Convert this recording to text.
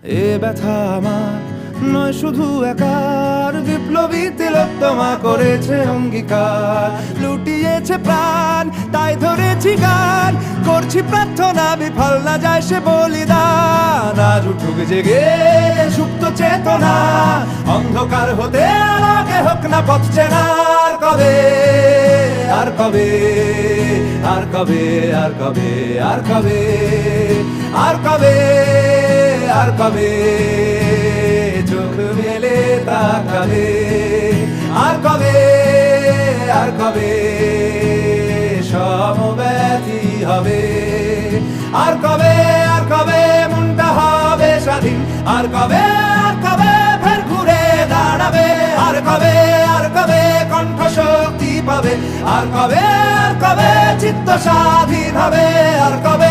এ ব্যথা আমার নয় শুধু একার, বিপ্লবী তিলোত্তমা করেছে অঙ্গীকার। লুটিয়েছে প্রাণ তাই ধরেছি গান, করছি প্রার্থনা বিফল না যায় সে বলিদান। আজ উঠুক জেগে সুপ্ত চেতনা, অন্ধকার হতে আলোকে হোক না পথ চেনা। আর কবে, আর কবে, আর কবে, আর কবে, আর কবে, আর কবে, আর কবে চোখ মেলে তাকাবে। আর কবে, আর কবে সমব্যথী হবে। আর কবে, আর কবে মনটা হবে স্বাধীন। আর কবে, আর কবে ফের ঘুরে দাঁড়াবে। আর কবে, আর কবে কণ্ঠ শক্তি পাবে। আর কবে, আর কবে চিত্ত স্বাধীন হবে। আর কবে